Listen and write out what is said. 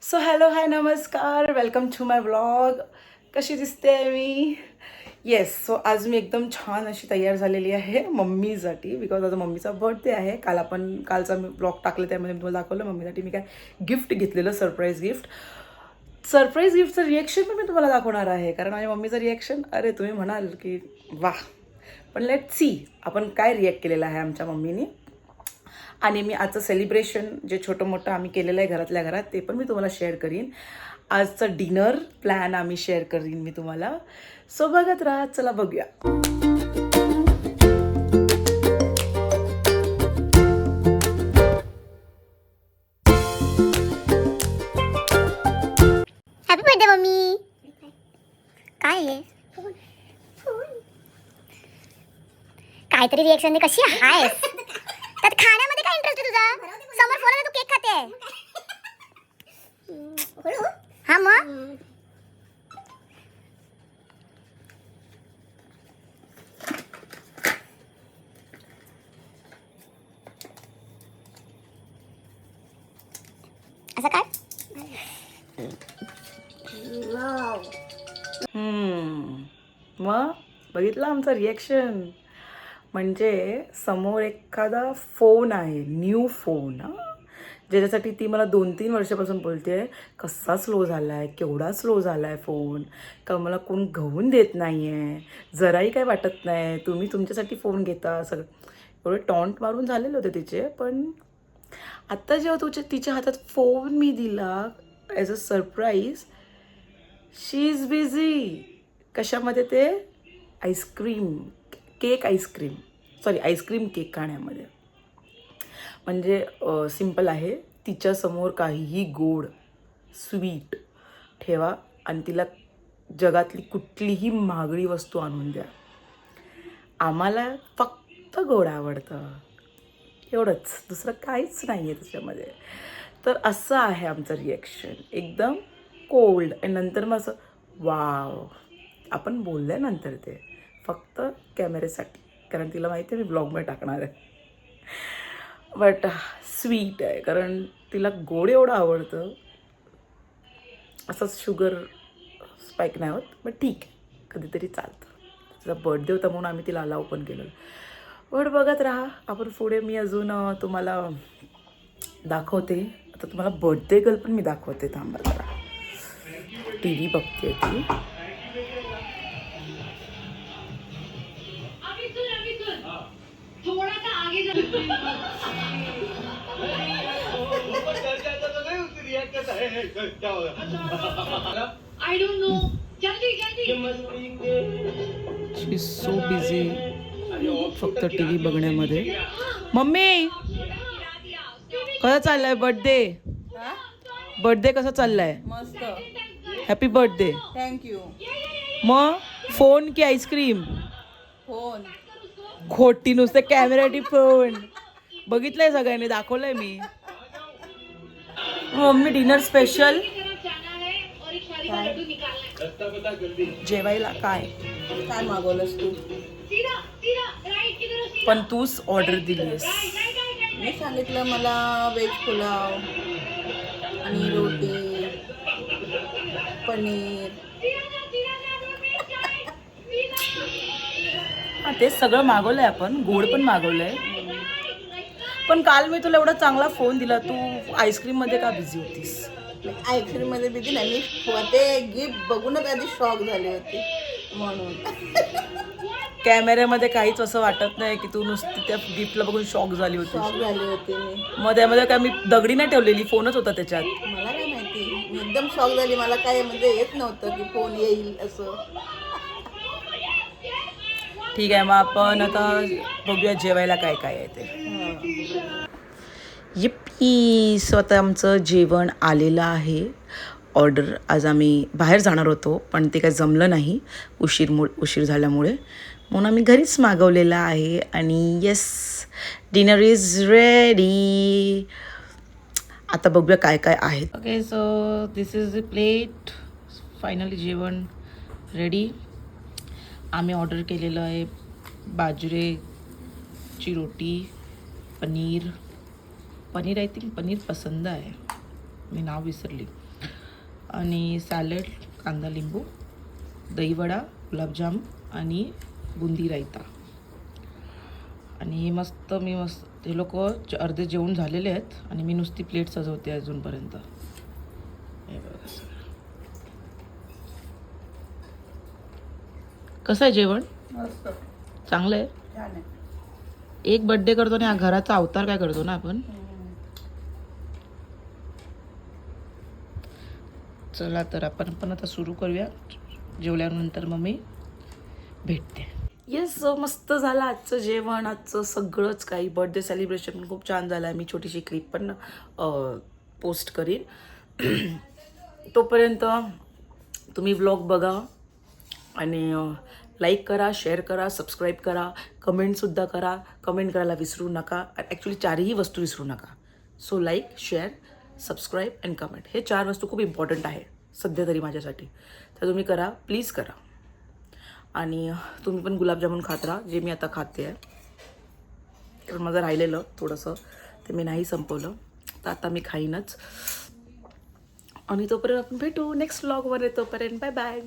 So hello hi नमस्कार, welcome to my vlog. कशी दिसते आहे मी? येस. सो आज मी एकदम छान अशी तयार झालेली आहे मम्मीसाठी, बिकॉज आता मम्मीचा बर्थडे आहे. कालचा मी ब्लॉग टाकले, त्यामध्ये मी तुम्हाला दाखवलं मम्मीसाठी मी काय गिफ्ट घेतलेलं, सरप्राईज गिफ्ट. सरप्राईज गिफ्टचं रिएक्शन पण मी तुम्हाला दाखवणार आहे, कारण माझ्या मम्मीचं रिएक्शन, अरे तुम्ही म्हणाल की वाह, पण लेट सी आपण काय रिॲक्ट केलेलं आहे आमच्या मम्मीने. आणि मी आजचं सेलिब्रेशन जे छोटं मोठं आम्ही केलेलं आहे घरातल्या घरात, ते पण मी तुम्हाला शेअर करीन. आजचं डिनर प्लॅन आम्ही शेअर करीन मी तुम्हाला. सो बघत राहा, चला बघूया. Happy birthday mummy. काय आहे? काहीतरी रिएक्शन दे. कशी आहेस? त्यात खाण्यामध्ये काय इंटरेस्ट आहे तुझा? समोर फोन तू केक खाते. हा मग असं काय? मग बघितलं आमचं रिॲक्शन. म्हणजे समोर एखादा फोन आहे, न्यू फोन, ज्याच्यासाठी ती मला 2-3 वर्षापासून बोलते कसा स्लो झाला आहे, केवढा स्लो झाला आहे फोन, का मला कोण घेऊन देत नाही आहे, जराही काय वाटत नाही, तुम्ही तुमच्यासाठी फोन घेता. सगळं एवढे टॉन्ट मारून झालेले होते तिचे. पण आत्ता जेव्हा तिच्या हातात फोन मी दिला as a surprise, she is busy. कशामध्ये? ते आईस्क्रीम केक, आईस्क्रीम केक खाण्यामध्ये. म्हणजे सिम्पल आहे, तिच्यासमोर काहीही गोड स्वीट ठेवा आणि तिला जगातली कुठलीही महागडी वस्तू आणून द्या. आम्हाला फक्त गोड आवडतं, एवढंच, दुसरं काहीच नाही आहे त्याच्यामध्ये. तर असं आहे आमचं रिॲक्शन, एकदम कोल्ड. आणि नंतर मग असं वाव, आपण बोलल्यानंतर ते फक्त कॅमेऱ्यासाठी, कारण तिला माहिती आहे मी ब्लॉगमध्ये टाकणार आहे. बट स्वीट आहे, कारण तिला गोड एवढं आवडतं. असंच शुगर स्पाईक नाही होत, बट ठीक आहे, कधीतरी चालतं. तिचा बर्थडे होता म्हणून आम्ही तिला अलाव पण केलं. बट बघत राहा आपण पुढे. मी अजून तुम्हाला दाखवते. आता तुम्हाला बर्थडे गर्ल पण मी दाखवते, थांबा जरा. टी व्ही बघते ती. शी इज सो बिझी फक्त टी व्ही बघण्यामध्ये. मम्मी कसा चाललाय बर्थडे कसा चाललाय? मस्त. Happy birthday. थँक्यू. मग फोन की आईस्क्रीम? फोन. खोटी, नुसते कॅमेराटी फोन. बघितलंय सगळ्यांनी, दाखवलंय मी. मम्मी डिनर स्पेशल जेवायला काय काय मागवलंस तू? पण तूच ऑर्डर दिलीस. मी सांगितलं मला व्हेज पुलाव आणि रोटी, पनीर. हा, तेच सगळं मागवलंय आपण, गोड पण मागवलंय. पण काल मी तुला एवढा चांगला फोन दिला, तू आईस्क्रीम मध्ये का बिझी होतीस? आईस्क्रीम मध्ये बिझी नाही, मी ते गिफ्ट बघूनच आधी शॉक झाली होती म्हणून. कॅमेऱ्यामध्ये काहीच असं वाटत नाही की तू नुसती त्या गिफ्टला बघून शॉक झाली होती. शॉक झाली होती मी. मग त्यामध्ये काय मी दगडी नाही ठेवलेली, फोनच होता त्याच्यात. मला काय माहिती, मी एकदम शॉक झाली. मला काय म्हणजे येत नव्हतं की फोन येईल असं. ठीक आहे, मग आपण आता बघूया जेवायला काय काय आहे ते. yippee. सो आता आमचं जेवण आलेलं आहे, ऑर्डर. आज आम्ही बाहेर जाणार होतो, पण ते काय जमलं नाही, उशीर झाल्यामुळे, म्हणून आम्ही घरीच मागवलेलं आहे. आणि येस, डिनर इज रेडी. आता बघूया काय काय आहे. Okay, so this is the plate. Finally जेवण रेडी. आम्ही ऑर्डर केलेलं आहे बाजरेची रोटी, पनीर. आय थिंक पनीर पसंद आहे. मी नाव विसरली. आणि सॅलड, कांदा लिंबू, दहीवडा, गुलाबजाम आणि बुंदी रायता. आणि हे मस्त हे लोक अर्धे जेवण झालेले आहेत आणि मी नुसती प्लेट सजवते अजूनपर्यंत. हे बघा सगळं. कसं आहे जेवण? मस्त चांगलं आहे. छान आहे. एक बर्थडे करतो आणि हा घराचा अवतार काय करतो ना आपण. चला तर आपण पण आता सुरू करूया. जेवल्यानंतर मग मी भेटते. येस, मस्त झालं आजचं जेवण. आजचं सगळंच काही बर्थडे सेलिब्रेशन पण खूप छान झालं आहे. मी छोटीशी क्लिप पण पोस्ट करीन. तोपर्यंत तुम्ही व्लॉग बघा आणि लाईक करा, शेअर करा, सबस्क्राईब करा, कमेंटसुद्धा करा. कमेंट करायला विसरू नका. ॲक्च्युली 4ही वस्तू विसरू नका. So like, share, subscribe and comment हे 4 वस्तू खूप इम्पॉर्टंट आहे सध्या तरी माझ्यासाठी. तर तुम्ही करा, प्लीज करा. आणि तुम्ही पण गुलाबजामुन खात राहा, जे मी आता खाते आहे. कारण माझं राहिलेलं थोडंसं ते मी नाही संपवलं, तर आता मी खाईनच. आणि तोपर्यंत आपण भेटू नेक्स्ट व्लॉगवर. तोपर्यंत बाय बाय.